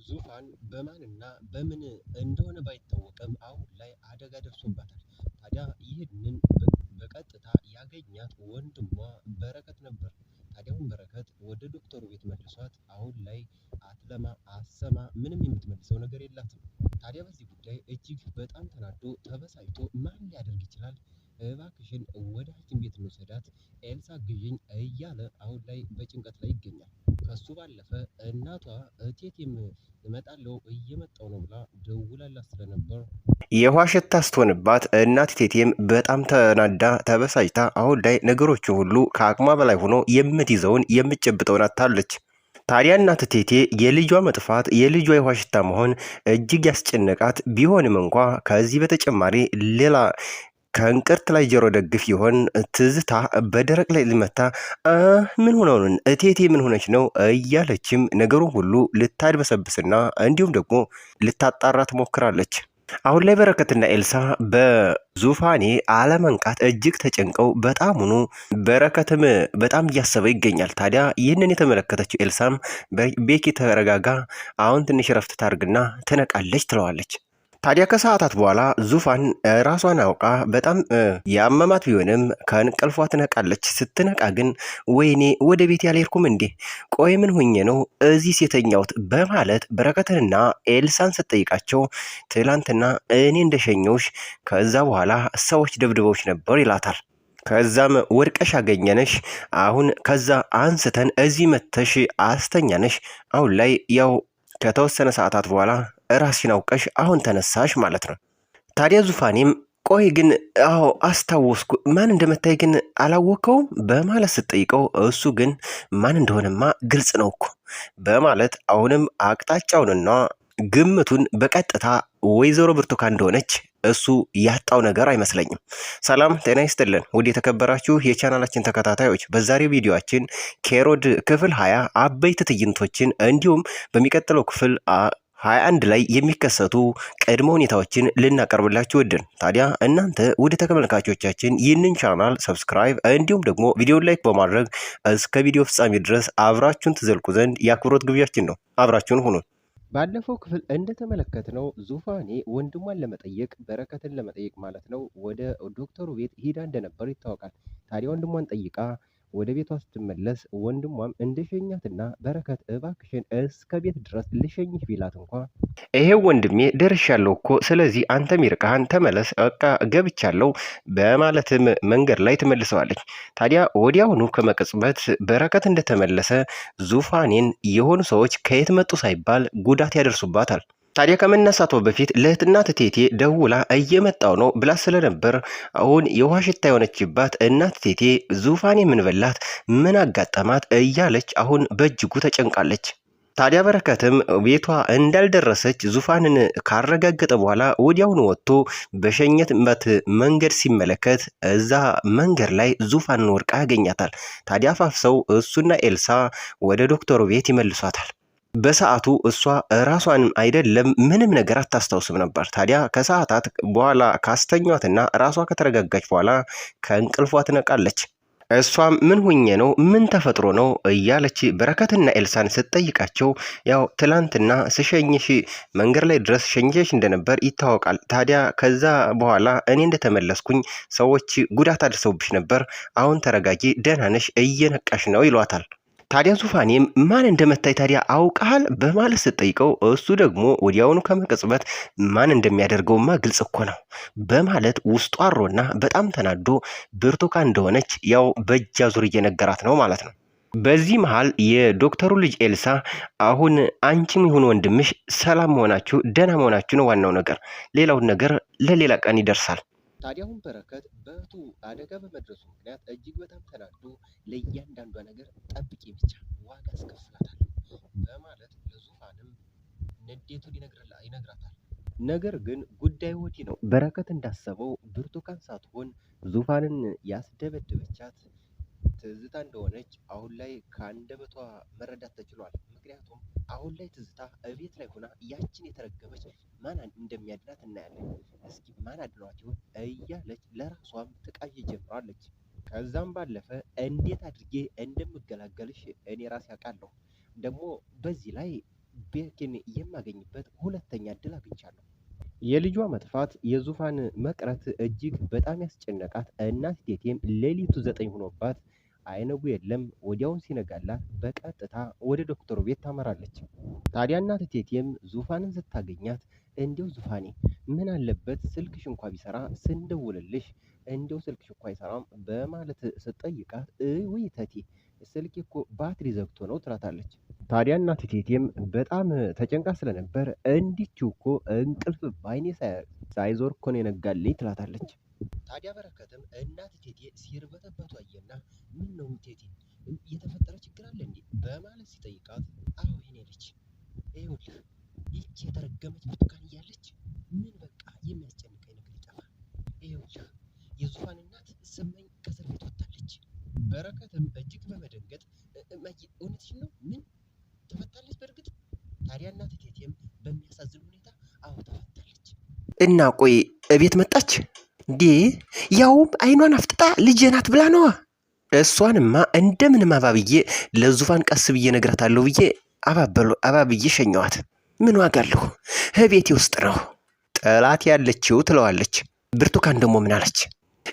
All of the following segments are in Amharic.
ዙፋን በማንና በምን እንደሆነ ባይታወቅም አሁን ላይ አደጋ ደርሶባታል። ታዲያ ይህንን በቀጥታ ያገኛት ወንድሟ በረከት ነበር። ታዲያውን በረከት ወደ ዶክተሩ ቤት መልሷት አሁን ላይ አትለማ አሰማ ምንም የምትመልሰው ነገር የላትም። ታዲያ በዚህ ጉዳይ እጅግ በጣም ተናዶ ተበሳጭቶ ማን ሊያደርግ ይችላል? እባክሽን ወደ ሐኪም ቤት እንውሰዳት ኤልሳ ግዥኝ እያለ አሁን ላይ በጭንቀት ላይ ይገኛል። ከሱ ባለፈ እናቷ እቴቴም እመጣለሁ እየመጣው ነው ብላ ደውላላት ስለነበር የውሃ ሽታ ስትሆንባት እናት ቴቴም በጣም ተናዳ ተበሳጭታ አሁን ላይ ነገሮቹ ሁሉ ከአቅሟ በላይ ሆኖ የምትይዘውን የምትጨብጠውን አታለች። ታዲያ እናት ቴቴ የልጇ መጥፋት የልጇ የውሃ ሽታ መሆን እጅግ ያስጨነቃት ቢሆንም እንኳ ከዚህ በተጨማሪ ሌላ ከእንቅርት ላይ ጆሮ ደግፍ ይሆን ትዝታ በደረቅ ላይ ልመታ ምን ሆነው እቴቴ ምን ሆነች ነው እያለችም ነገሩን ሁሉ ልታድበሰብስና እንዲሁም ደግሞ ልታጣራ ትሞክራለች። አሁን ላይ በረከትና ኤልሳ በዙፋኔ አለመንቃት እጅግ ተጨንቀው በጣሙኑ በረከትም በጣም እያሰበ ይገኛል። ታዲያ ይህንን የተመለከተችው ኤልሳም ቤኪ ተረጋጋ፣ አሁን ትንሽ ረፍት ታርግና ትነቃለች ትለዋለች። ታዲያ ከሰዓታት በኋላ ዙፋን ራሷን አውቃ በጣም ያመማት ቢሆንም ከእንቅልፏ ትነቃለች። ስትነቃ ግን ወይኔ ወደ ቤት ያልሄድኩም እንዴ? ቆይ ምን ሆኜ ነው እዚህ የተኛሁት? በማለት በረከትንና ኤልሳን ስትጠይቃቸው ትላንትና እኔ እንደሸኘውሽ ከዛ በኋላ ሰዎች ደብድበውሽ ነበር ይላታል። ከዛም ወድቀሽ አገኘነሽ፣ አሁን ከዛ አንስተን እዚህ መተሽ አስተኛነሽ። አሁን ላይ ያው ከተወሰነ ሰዓታት በኋላ ራስሽን አውቀሽ አሁን ተነሳሽ ማለት ነው። ታዲያ ዙፋኔም ቆይ ግን አዎ አስታወስኩ፣ ማን እንደመታይ ግን አላወቀውም በማለት ስትጠይቀው እሱ ግን ማን እንደሆነማ ግልጽ ነው እኮ በማለት አሁንም አቅጣጫውንና ግምቱን በቀጥታ ወይዘሮ ብርቱካን እንደሆነች እሱ ያጣው ነገር አይመስለኝም። ሰላም ጤና ይስጥልን ውድ የተከበራችሁ የቻናላችን ተከታታዮች፣ በዛሬው ቪዲዮአችን ኬሮድ ክፍል 20 አበይት ትዕይንቶችን እንዲሁም በሚቀጥለው ክፍል 21 ላይ የሚከሰቱ ቅድመ ሁኔታዎችን ልናቀርብላችሁ ወድን። ታዲያ እናንተ ውድ ተመልካቾቻችን ይህንን ቻናል ሰብስክራይብ እንዲሁም ደግሞ ቪዲዮን ላይክ በማድረግ እስከ ቪዲዮ ፍጻሜ ድረስ አብራችሁን ትዘልቁ ዘንድ የአክብሮት ግብዣችን ነው። አብራችሁን ሁኑ። ባለፈው ክፍል እንደተመለከትነው ዙፋኔ ወንድሟን ለመጠየቅ በረከትን ለመጠየቅ ማለት ነው ወደ ዶክተሩ ቤት ሂዳ እንደነበር ይታወቃል። ታዲያ ወንድሟን ጠይቃ ወደ ቤቷ ስትመለስ ወንድሟም እንደሸኛትና በረከት እባክሽን እስከ ቤት ድረስ ልሸኝሽ ቢላት እንኳ ይሄው ወንድሜ ደርሻለሁ እኮ ስለዚህ አንተም ይርቃህን ተመለስ፣ በቃ ገብቻለሁ በማለትም መንገድ ላይ ትመልሰዋለች። ታዲያ ወዲያውኑ ከመቅጽበት በረከት እንደተመለሰ ዙፋኔን የሆኑ ሰዎች ከየት መጡ ሳይባል ጉዳት ያደርሱባታል። ታዲያ ከመነሳቷ በፊት ለእህትና ቴቴ ደውላ እየመጣው ነው ብላ ስለነበር አሁን የውሃ ሽታ የሆነችባት እናት ቴቴ ዙፋኔ ምን በላት ምን አጋጠማት እያለች አሁን በእጅጉ ተጨንቃለች። ታዲያ በረከትም ቤቷ እንዳልደረሰች ዙፋንን ካረጋገጠ በኋላ ወዲያውኑ ወጥቶ በሸኘትበት መንገድ ሲመለከት እዛ መንገድ ላይ ዙፋንን ወድቃ ያገኛታል። ታዲያ አፋፍሰው እሱና ኤልሳ ወደ ዶክተሩ ቤት ይመልሷታል። በሰዓቱ እሷ ራሷን አይደለም ምንም ነገር አታስታውስም ነበር። ታዲያ ከሰዓታት በኋላ ካስተኟትና ራሷ ከተረጋጋች በኋላ ከእንቅልፏ ትነቃለች። እሷም ምን ሁኜ ነው ምን ተፈጥሮ ነው እያለች በረከትና ኤልሳን ስትጠይቃቸው ያው ትላንትና ስሸኝሽ መንገድ ላይ ድረስ ሸኝሽ እንደነበር ይታወቃል። ታዲያ ከዛ በኋላ እኔ እንደተመለስኩኝ ሰዎች ጉዳት አድርሰውብሽ ነበር። አሁን ተረጋጊ፣ ደህና ነሽ፣ እየነቃሽ ነው ይሏታል። ታዲያ ዙፋኔም ማን እንደመታይ ታዲያ አውቃል በማለት ስትጠይቀው እሱ ደግሞ ወዲያውኑ ከመቅጽበት ማን እንደሚያደርገውማ ግልጽ እኮ ነው በማለት ውስጡ አሮና በጣም ተናዶ ብርቱካን እንደሆነች ያው በእጅ አዙር እየነገራት ነው ማለት ነው። በዚህ መሃል የዶክተሩ ልጅ ኤልሳ አሁን አንቺም ይሁን ወንድምሽ ሰላም መሆናችሁ ደህና መሆናችሁ ነው ዋናው ነገር፣ ሌላውን ነገር ለሌላ ቀን ይደርሳል። ታዲያውን በረከት በእህቱ አደጋ በመድረሱ ምክንያት እጅግ በጣም ተናዶ ለእያንዳንዷ ነገር ጠብቂ ብቻ ዋጋ አስከፍላታለሁ በማለት ለዙፋንም ንዴቱን ይነግራታል። ነገር ግን ጉዳዩ ወዲህ ነው። በረከት እንዳሰበው ብርቱካን ሳትሆን ዙፋንን ያስደበደበቻት ትዝታ እንደሆነች አሁን ላይ ከአንደበቷ መረዳት ተችሏል። ምክንያቱም አሁን ላይ ትዝታ እቤት ላይ ሆና ያችን የተረገመች ማን እንደሚያድናት እናያለን። እስኪ ማን አድኗት ይሆን እያለች ለራሷም ትቃዥ ጀምራለች። ከዛም ባለፈ እንዴት አድርጌ እንደምገላገልሽ እኔ ራሴ አውቃለሁ። ደግሞ በዚህ ላይ ቤኪን የማገኝበት ሁለተኛ እድል አግኝቻለሁ። የልጇ መጥፋት የዙፋን መቅረት እጅግ በጣም ያስጨነቃት እናት እቴቴም ሌሊቱ 9 ሆኖባት አይነጉ የለም ወዲያውን ሲነጋላት በቀጥታ ወደ ዶክተሩ ቤት ታመራለች። ታዲያ እናት እቴቴም ዙፋንን ስታገኛት እንዲው ዙፋኔ ምን አለበት ስልክሽ እንኳ ቢሰራ ስንደውልልሽ እንዲው ስልክሽ እንኳ አይሰራም በማለት ስትጠይቃት ውይ እቴቴ ስልኬ እኮ ባትሪ ዘግቶ ነው ትላታለች። ታዲያ እናት እቴቴም በጣም ተጨንቃ ስለነበር እንዲችው እኮ እንቅልፍ ባይኔ ሳይዞር እኮ ነው የነጋልኝ ትላታለች። ታዲያ በረከትም እናት እቴቴ ሲርበተበቱ አየና ምን ነው እቴቴ የተፈጠረ ችግር አለ እንዴ በማለት ሲጠይቃት አዎ የኔ ልጅ ይኸውልህ ይህች የተረገመች ብርቱካን እያለች ምን በቃ የሚያስጨንቀኝ ነገር ይጠፋል። ይኸውልህ የዙፋን እናት ስመኝ ከእስር ቤት ወጥታለች። በረከትም እጅግ በመደንገጥ እውነትሽን ነው? ምን ተፈታለች? በእርግጥ ታዲያ እናት እቴቴም በሚያሳዝን ሁኔታ አዎ ተፈታለች። እና ቆይ እቤት መጣች እንዴ? ያውም አይኗን አፍጥጣ ልጄ ናት ብላ ነዋ። እሷንማ እንደምንም አባብዬ ለዙፋን ቀስ ብዬ ነግራታለሁ ብዬ አባብዬ ሸኘዋት። ምን ዋጋ አለሁ? ቤቴ ውስጥ ነው ጠላት ያለችው ትለዋለች። ብርቱካን ደግሞ ምን አለች?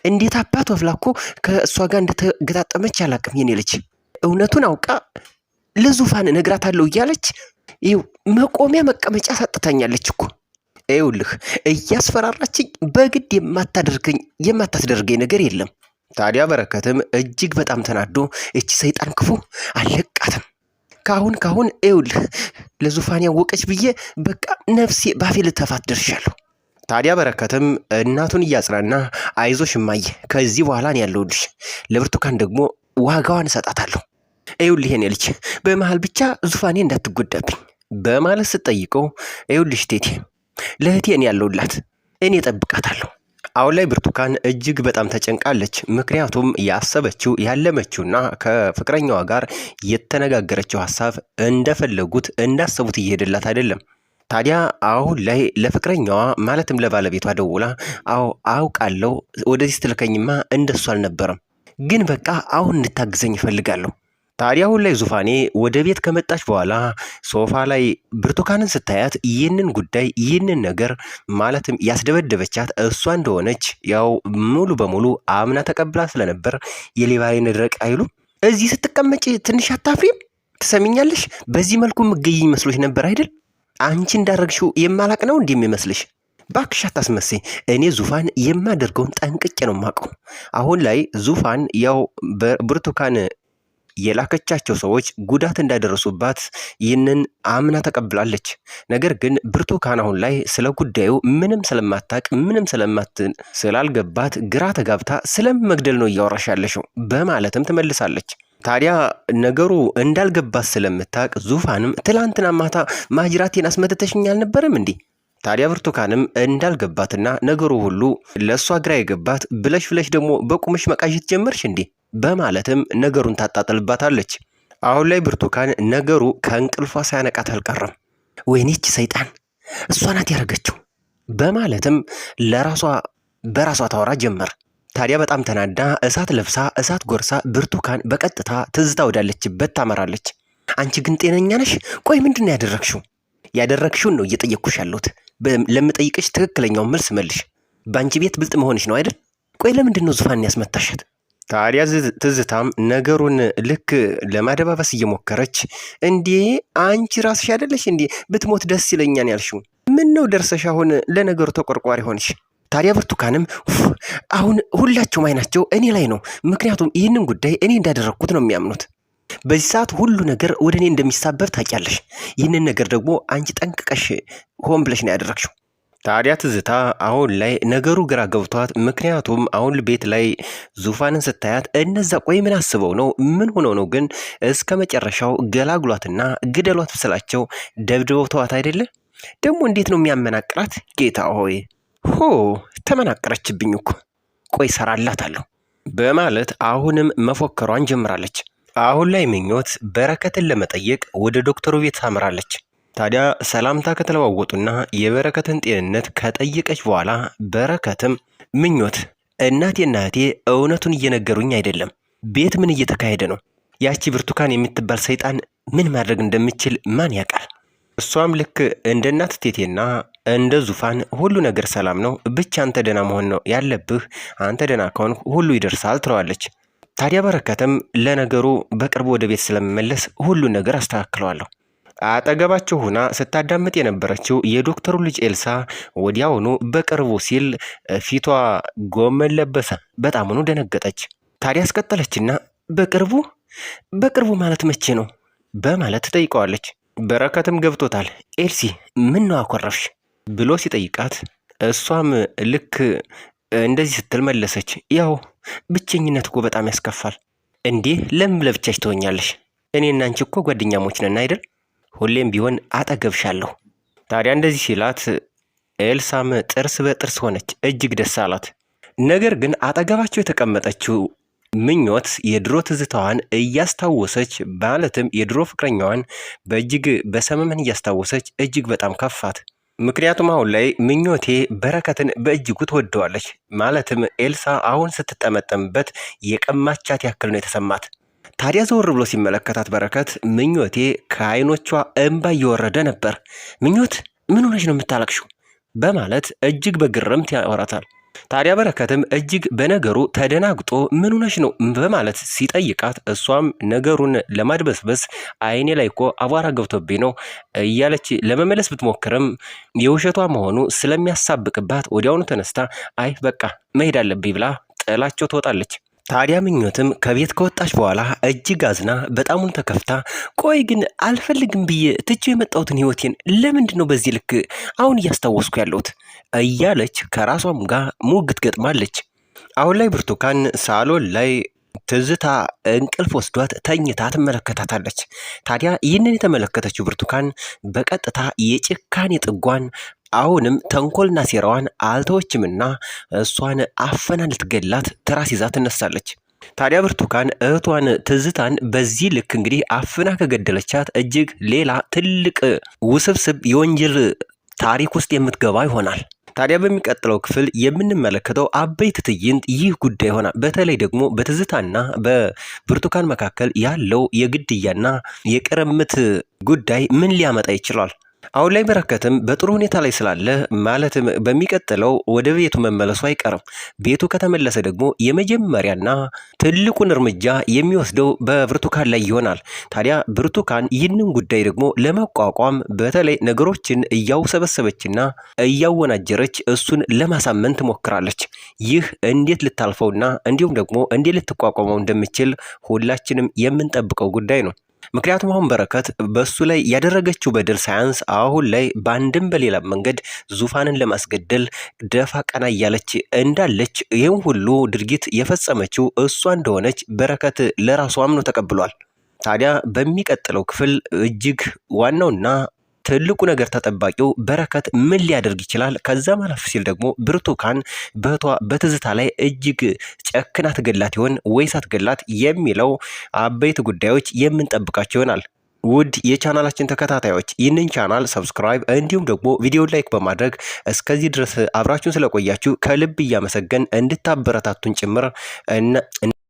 እንዴት አባቷ ብላ እኮ ከእሷ ጋር እንደተገጣጠመች አላቅም የኔ ልጅ። እውነቱን አውቃ ለዙፋን እነግራታለሁ እያለች ይኸው መቆሚያ መቀመጫ ሰጥታኛለች እኮ። ይኸውልህ እያስፈራራችኝ በግድ የማታስደርገኝ ነገር የለም። ታዲያ በረከትም እጅግ በጣም ተናዶ እቺ ሰይጣን ክፉ አልለቃትም። ካሁን ይኸውልህ ለዙፋን ያወቀች ብዬ በቃ ነፍሴ ባፌ ልተፋት ደርሻለሁ። ታዲያ በረከትም እናቱን እያጽናና አይዞሽ እማዬ ከዚህ በኋላ እኔ ያለሁልሽ፣ ለብርቱካን ደግሞ ዋጋዋን እሰጣታለሁ። ይኸውልህ የኔ ልጅ በመሃል ብቻ ዙፋኔ እንዳትጎዳብኝ በማለት ስትጠይቀው ይኸውልሽ እቴቴ ለእህቴ እኔ ያለሁላት እኔ እጠብቃታለሁ። አሁን ላይ ብርቱካን እጅግ በጣም ተጨንቃለች። ምክንያቱም ያሰበችው ያለመችውና ከፍቅረኛዋ ጋር የተነጋገረችው ሀሳብ እንደፈለጉት እንዳሰቡት እየሄደላት አይደለም። ታዲያ አሁን ላይ ለፍቅረኛዋ ማለትም ለባለቤቷ ደውላ አዎ አውቃለሁ ወደዚህ ስትልከኝማ እንደሱ አልነበረም፣ ግን በቃ አሁን እንድታግዘኝ እፈልጋለሁ። ታዲያ አሁን ላይ ዙፋኔ ወደ ቤት ከመጣች በኋላ ሶፋ ላይ ብርቱካንን ስታያት ይህንን ነገር ማለትም ያስደበደበቻት እሷ እንደሆነች ያው ሙሉ በሙሉ አምና ተቀብላ ስለነበር የሌባ ዓይን ድረቅ አይሉ። እዚህ ስትቀመጭ ትንሽ አታፍሪም? ትሰሚኛለሽ? በዚህ መልኩ ምገኝ መስሎሽ ነበር አይደል? አንቺ እንዳረግሽው የማላቅ ነው እንደሚመስልሽ? ባክሽ አታስመስይ። እኔ ዙፋን የማደርገውን ጠንቅቄ ነው የማውቀው። አሁን ላይ ዙፋን ያው ብርቱካን የላከቻቸው ሰዎች ጉዳት እንዳደረሱባት ይህንን አምና ተቀብላለች። ነገር ግን ብርቱካን አሁን ላይ ስለ ጉዳዩ ምንም ስለማታቅ ስላልገባት ግራ ተጋብታ ስለመግደል ነው እያወራሽ ያለሽው በማለትም ትመልሳለች። ታዲያ ነገሩ እንዳልገባት ስለምታቅ ዙፋንም ትላንትና ማታ ማጅራቴን አስመትተሽኝ አልነበረም እንዴ? ታዲያ ብርቱካንም እንዳልገባትና ነገሩ ሁሉ ለእሷ ግራ የገባት ብለሽ ደግሞ በቁምሽ መቃዠት ጀመርሽ እንዴ በማለትም ነገሩን ታጣጥልባታለች። አሁን ላይ ብርቱካን ነገሩ ከእንቅልፏ ሳያነቃት አልቀረም። ወይኔች ሰይጣን እሷ ናት ያደረገችው በማለትም በራሷ ታወራ ጀመር። ታዲያ በጣም ተናዳ እሳት ለብሳ እሳት ጎርሳ ብርቱካን በቀጥታ ትዝታ ወዳለችበት ታመራለች። አንቺ ግን ጤነኛ ነሽ? ቆይ ምንድን ነው ያደረግሽው? ያደረግሽውን ነው እየጠየቅኩሽ ያለሁት። ለምጠይቅሽ ትክክለኛውን መልስ መልሽ። በአንቺ ቤት ብልጥ መሆንሽ ነው አይደል? ቆይ ለምንድን ነው ዙፋን ያስመታሻት? ታዲያ ትዝታም ነገሩን ልክ ለማደባበስ እየሞከረች እንዴ አንቺ ራስሽ አይደለሽ እንዴ ብትሞት ደስ ይለኛል ያልሽው? ምን ነው ደርሰሽ አሁን ለነገሩ ተቆርቋሪ ሆንሽ? ታዲያ ብርቱካንም አሁን ሁላቸውም አይናቸው እኔ ላይ ነው። ምክንያቱም ይህንን ጉዳይ እኔ እንዳደረግኩት ነው የሚያምኑት። በዚህ ሰዓት ሁሉ ነገር ወደ እኔ እንደሚሳበብ ታውቂያለሽ። ይህንን ነገር ደግሞ አንቺ ጠንቅቀሽ ሆን ብለሽ ነው ያደረግሽው። ታዲያ ትዝታ አሁን ላይ ነገሩ ግራ ገብቷት፣ ምክንያቱም አሁን ቤት ላይ ዙፋንን ስታያት እነዛ ቆይ ምን አስበው ነው ምን ሆነው ነው ግን እስከ መጨረሻው ገላግሏትና ግደሏት ብስላቸው ደብድበው ተዋት አይደለ? ደግሞ እንዴት ነው የሚያመናቅራት? ጌታ ሆይ ተመናቀረችብኝ እኮ ቆይ ሰራላታለሁ በማለት አሁንም መፎከሯን ጀምራለች። አሁን ላይ ምኞት በረከትን ለመጠየቅ ወደ ዶክተሩ ቤት ታምራለች። ታዲያ ሰላምታ ከተለዋወጡና የበረከትን ጤንነት ከጠየቀች በኋላ በረከትም ምኞት እናቴና እህቴ እውነቱን እየነገሩኝ አይደለም። ቤት ምን እየተካሄደ ነው? ያቺ ብርቱካን የምትባል ሰይጣን ምን ማድረግ እንደምችል ማን ያውቃል? እሷም ልክ እንደ እናት ቴቴና እንደ ዙፋን ሁሉ ነገር ሰላም ነው፣ ብቻ አንተ ደህና መሆን ነው ያለብህ፣ አንተ ደህና ከሆንክ ሁሉ ይደርሳል ትለዋለች። ታዲያ በረከትም ለነገሩ በቅርቡ ወደ ቤት ስለምመለስ ሁሉን ነገር አስተካክለዋለሁ። አጠገባቸው ሆና ስታዳምጥ የነበረችው የዶክተሩ ልጅ ኤልሳ ወዲያውኑ በቅርቡ ሲል ፊቷ ጎመን ለበሰ። በጣምኑ ደነገጠች። ታዲያ አስቀጠለችና በቅርቡ ማለት መቼ ነው በማለት ትጠይቀዋለች። በረከትም ገብቶታል። ኤልሲ ምን ነው አኮረፍሽ ብሎ ሲጠይቃት እሷም ልክ እንደዚህ ስትል መለሰች። ያው ብቸኝነት እኮ በጣም ያስከፋል። እንዴ ለምን ለብቻሽ ትሆኛለሽ? እኔና አንቺ እኮ ጓደኛሞች ነን አይደል? ሁሌም ቢሆን አጠገብሻለሁ። ታዲያ እንደዚህ ሲላት ኤልሳም ጥርስ በጥርስ ሆነች። እጅግ ደስ አላት። ነገር ግን አጠገባቸው የተቀመጠችው ምኞት የድሮ ትዝታዋን እያስታወሰች ማለትም የድሮ ፍቅረኛዋን በእጅግ በሰመመን እያስታወሰች እጅግ በጣም ከፋት። ምክንያቱም አሁን ላይ ምኞቴ በረከትን በእጅጉ ትወደዋለች። ማለትም ኤልሳ አሁን ስትጠመጠምበት የቀማቻት ያክል ነው የተሰማት። ታዲያ ዘወር ብሎ ሲመለከታት በረከት ምኞቴ ከዓይኖቿ እንባ እየወረደ ነበር። ምኞት ምን ሆነሽ ነው የምታለቅሽው? በማለት እጅግ በግርምት ያወራታል። ታዲያ በረከትም እጅግ በነገሩ ተደናግጦ ምን ሆነሽ ነው በማለት ሲጠይቃት እሷም ነገሩን ለማድበስበስ አይኔ ላይ እኮ አቧራ ገብቶብኝ ነው እያለች ለመመለስ ብትሞክርም የውሸቷ መሆኑ ስለሚያሳብቅባት ወዲያውኑ ተነስታ አይ በቃ መሄድ አለብኝ ብላ ጥላቸው ትወጣለች። ታዲያ ምኞትም ከቤት ከወጣች በኋላ እጅግ አዝና በጣሙን ተከፍታ ቆይ ግን አልፈልግም ብዬ ትቼው የመጣሁትን ህይወቴን ለምንድን ነው በዚህ ልክ አሁን እያስታወስኩ ያለሁት እያለች ከራሷም ጋር ሙግት ገጥማለች። አሁን ላይ ብርቱካን ሳሎን ላይ ትዝታ እንቅልፍ ወስዷት ተኝታ ትመለከታታለች። ታዲያ ይህንን የተመለከተችው ብርቱካን በቀጥታ የጭካኔ ጥጓን አሁንም ተንኮልና ሴራዋን አልተወችምና እሷን አፈና ልትገላት ትራስ ይዛ ትነሳለች። ታዲያ ብርቱካን እህቷን ትዝታን በዚህ ልክ እንግዲህ አፍና ከገደለቻት እጅግ ሌላ ትልቅ ውስብስብ የወንጀል ታሪክ ውስጥ የምትገባ ይሆናል። ታዲያ በሚቀጥለው ክፍል የምንመለከተው አበይት ትዕይንት ይህ ጉዳይ ይሆናል። በተለይ ደግሞ በትዝታና በብርቱካን መካከል ያለው የግድያና የቅርምት ጉዳይ ምን ሊያመጣ ይችላል? አሁን ላይ በረከትም በጥሩ ሁኔታ ላይ ስላለ ማለትም በሚቀጥለው ወደ ቤቱ መመለሱ አይቀርም። ቤቱ ከተመለሰ ደግሞ የመጀመሪያና ትልቁን እርምጃ የሚወስደው በብርቱካን ላይ ይሆናል። ታዲያ ብርቱካን ይህንን ጉዳይ ደግሞ ለመቋቋም በተለይ ነገሮችን እያውሰበሰበችና እያወናጀረች እሱን ለማሳመን ትሞክራለች። ይህ እንዴት ልታልፈውና እንዲሁም ደግሞ እንዴት ልትቋቋመው እንደምችል ሁላችንም የምንጠብቀው ጉዳይ ነው። ምክንያቱም አሁን በረከት በሱ ላይ ያደረገችው በደል ሳያንስ አሁን ላይ በአንድም በሌላ መንገድ ዙፋንን ለማስገደል ደፋ ቀና እያለች እንዳለች ይህን ሁሉ ድርጊት የፈጸመችው እሷ እንደሆነች በረከት ለራሱ አምኖ ተቀብሏል። ታዲያ በሚቀጥለው ክፍል እጅግ ዋናውና ትልቁ ነገር ተጠባቂው በረከት ምን ሊያደርግ ይችላል? ከዛ ማለፍ ሲል ደግሞ ብርቱካን በትዝታ ላይ እጅግ ጨክና ትገላት ይሆን ወይስ አትገላት የሚለው አበይት ጉዳዮች የምንጠብቃቸው ይሆናል። ውድ የቻናላችን ተከታታዮች ይህንን ቻናል ሰብስክራይብ እንዲሁም ደግሞ ቪዲዮ ላይክ በማድረግ እስከዚህ ድረስ አብራችሁን ስለቆያችሁ ከልብ እያመሰገን እንድታበረታቱን ጭምር